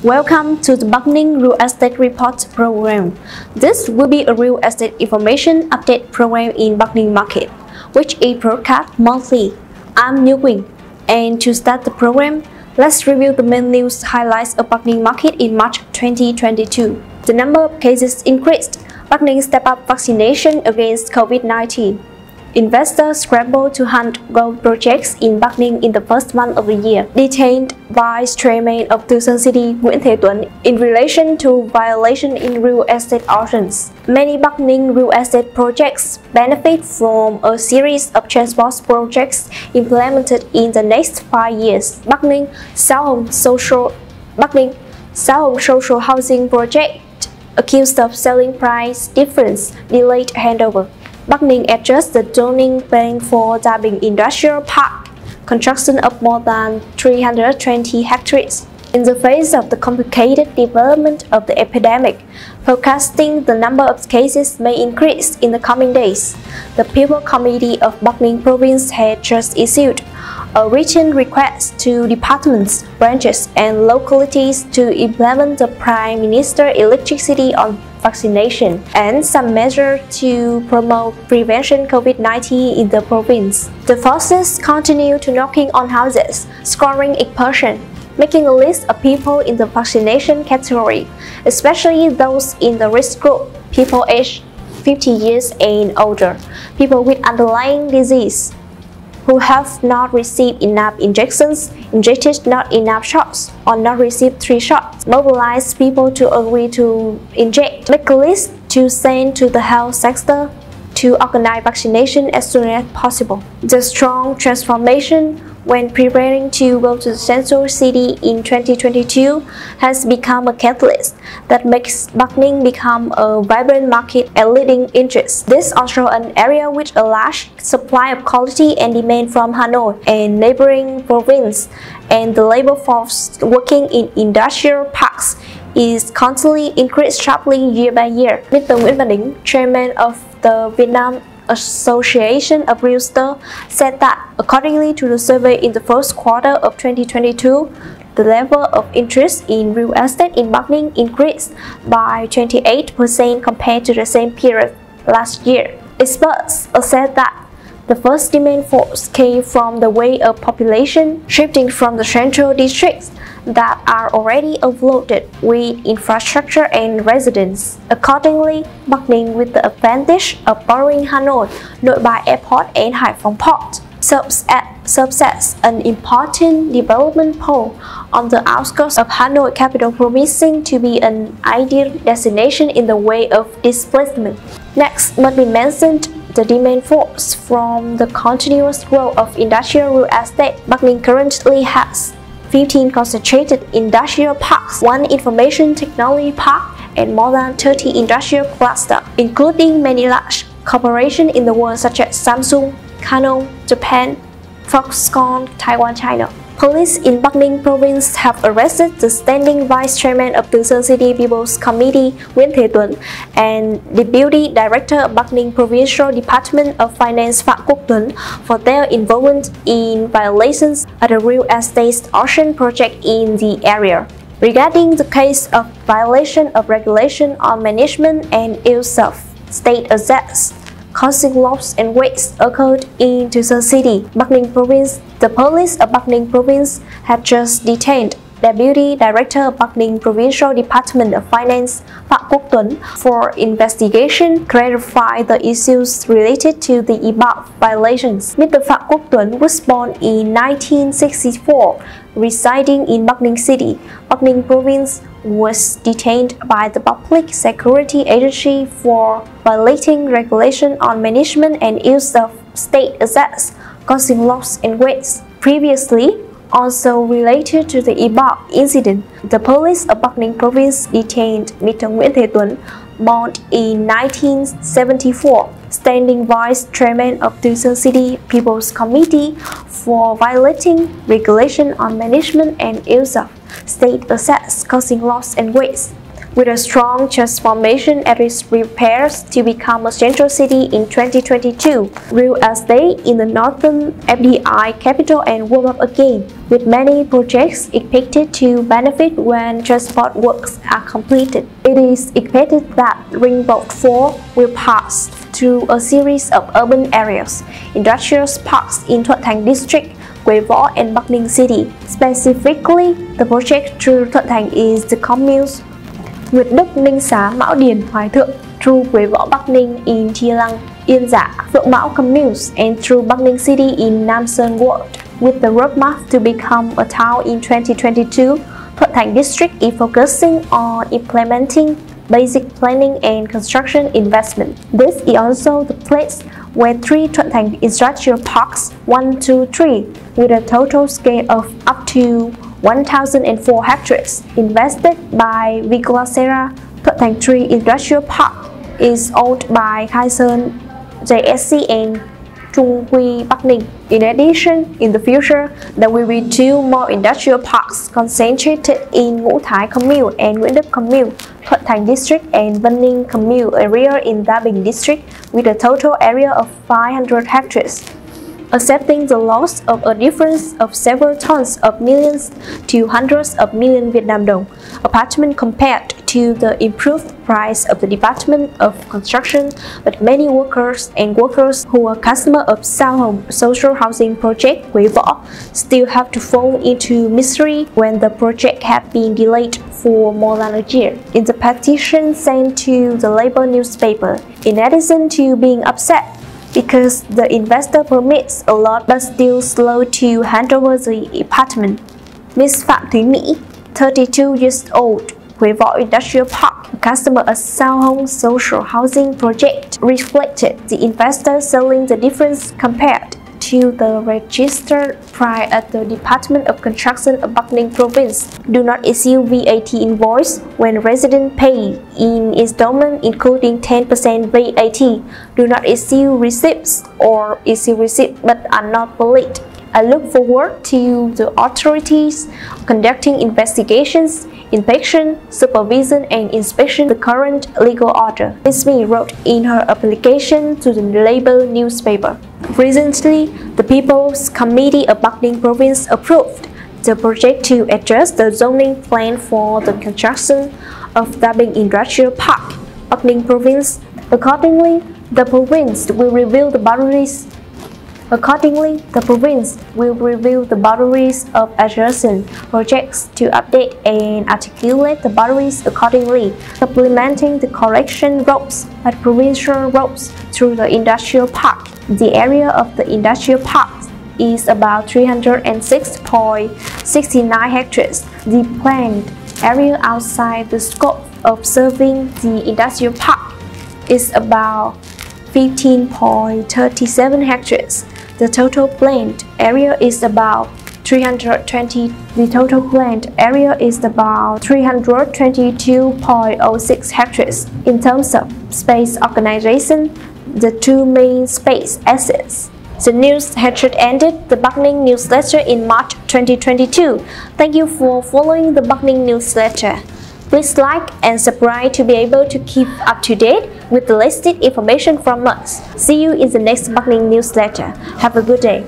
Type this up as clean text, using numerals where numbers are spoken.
Welcome to the Bac Ninh Real Estate Report program. This will be a real estate information update program in Bac Ninh market, which is broadcast monthly. I'm Nguyen, and to start the program, let's review the main news highlights of Bac Ninh market in March 2022. The number of cases increased. Bac Ninh step up vaccination against COVID-19. Investors scramble to hunt gold projects in Bac Ninh in the first month of the year. Detained Vice Chairman of Tucson City Nguyen The Tuan in relation to violation in real estate auctions. Many Bac Ninh real estate projects benefit from a series of transport projects implemented in the next 5 years. Bac Ninh Sao Hong social housing project accused of selling price difference, delayed handover. Bac Ninh adjusts the zoning plan for Gia Binh Industrial Park, construction of more than 320 hectares. In the face of the complicated development of the epidemic, forecasting the number of cases may increase in the coming days, the People Committee of Bac Ninh Province had just issued a written request to departments, branches, and localities to implement the Prime Minister electricity on vaccination and some measures to promote prevention COVID-19 in the province. The forces continue to knocking on houses, scoring a person, making a list of people in the vaccination category, especially those in the risk group, people aged 50 years and older, people with underlying disease, who have not received enough injections, injected not enough shots, or not received 3 shots. Mobilize people to agree to inject. Make a list to send to the health sector to organize vaccination as soon as possible. The strong transformation when preparing to go to the central city in 2022 has become a catalyst that makes Bac Ninh become a vibrant market and leading interest. This is also an area with a large supply of quality and demand from Hanoi and neighboring province, and the labor force working in industrial parks is constantly increased sharply year by year. Mr. Nguyen The Tuan, chairman of the Vietnam Association of Realtors, said that accordingly to the survey in the first quarter of 2022, the level of interest in real estate in Bac Ninh increased by 28% compared to the same period last year. Experts said that the first demand force came from the way of population shifting from the central districts that are already overloaded with infrastructure and residents. Accordingly, Bac Ninh, with the advantage of borrowing Hanoi, Nội Bài Airport and Hải Phòng Port, serves as an important development pole on the outskirts of Hanoi capital, promising to be an ideal destination in the way of displacement. Next must be mentioned the demand force from the continuous growth of industrial real estate. Bac Ninh currently has 15 concentrated industrial parks, 1 information technology park, and more than 30 industrial clusters, including many large corporations in the world such as Samsung, Canon, Japan, Foxconn, Taiwan, China. Police in Bac Ninh Province have arrested the standing vice chairman of Tucson City People's Committee Nguyen The Tuan and deputy director of Bac Ninh Provincial Department of Finance Phát for their involvement in violations at a real estate auction project in the area. Regarding the case of violation of regulation on management and use of state assets causing loss and waste occurred in Tucson City, Bac Ninh Province, the police of Bac Ninh Province had just detained Deputy Director of Bac Ninh Provincial Department of Finance Phát for investigation, clarify the issues related to the above violations. Mr. Phát was born in 1964, residing in Bac Ninh City. Bac Ninh Province was detained by the Public Security Agency for violating regulation on management and use of state assets, causing loss and waste. Previously, also related to the above incident, the police of Bac Ninh Province detained Mr. Nguyen The Tuan, born in 1974, standing vice chairman of Tucson City People's Committee, for violating regulation on management and use of state assets causing loss and waste. with a strong transformation as it prepares to become a central city in 2022. Real estate in the northern FDI capital and warm up again, with many projects expected to benefit when transport works are completed. It is expected that Ring Road 4 will pass through a series of urban areas, industrial parks in TRIểN district, Quế Võ and Bac Ninh city. Specifically, the project through TRIểN is the communes Nguyệt Đức, Ninh Xá, Mão Điền, Hoài Thượng, through Quế Võ, Bac Ninh in Chi Lăng, Yên Dạ, Phượng Mão communes, and through Bac Ninh city in Nam Sơn ward. With the roadmap to become a town in 2022, TRIểN district is focusing on implementing basic planning and construction investment. This is also the place where 3 TRIểN industrial parks 1, 2, 3 with a total scale of up to 1,004 hectares invested by Viglasera. TRIểN 3 Industrial Park is owned by Khai Sơn, JSC and Trung Huy Bac Ninh. In addition, in the future, there will be 2 more industrial parks concentrated in Ngũ Thái commune and Nguyễn Đức commune, TRIểN district and Văn Ninh commune area in Gia Binh district with a total area of 500 hectares. Accepting the loss of a difference of several tons of millions to hundreds of million Vietnam dong apartment compared to the improved price of the Department of Construction, but many workers who are customers of Sao Hong social housing project Quế Võ still have to fall into misery when the project has been delayed for more than a year. In the petition sent to the labor newspaper, in addition to being upset because the investor permits a lot but still slow to hand over the apartment, Ms. Phạm Thúy Mỹ, 32 years old, Quế Võ Industrial Park, a customer of Sao Hong social housing project, reflected the investor selling the difference compared to the registered price at the Department of Construction of Bac Ninh province. Do not issue VAT invoice when residents pay in installment including 10% VAT. Do not issue receipts or issue receipts but are not valid. I look forward to the authorities conducting investigations, inspection, supervision, and inspection the current legal order, Ms. Mỹ wrote in her application to the labor newspaper. Recently, the People's Committee of Bac Ninh Province approved the project to adjust the zoning plan for the construction of Gia Binh Industrial Park, Bac Ninh Province. Accordingly, the province will review the boundaries of adjacent projects to update and articulate the boundaries accordingly, supplementing the correction roads at provincial roads through the industrial park. The area of the industrial park is about 306.69 hectares. The planned area outside the scope of serving the industrial park is about 15.37 hectares. The total planned area is about 322.06 hectares. In terms of space organization, the 2 main space assets. The news had ended the Bac Ninh newsletter in March 2022. Thank you for following the Bac Ninh newsletter. Please like and subscribe to be able to keep up to date with the latest information from us. See you in the next Bac Ninh newsletter. Have a good day.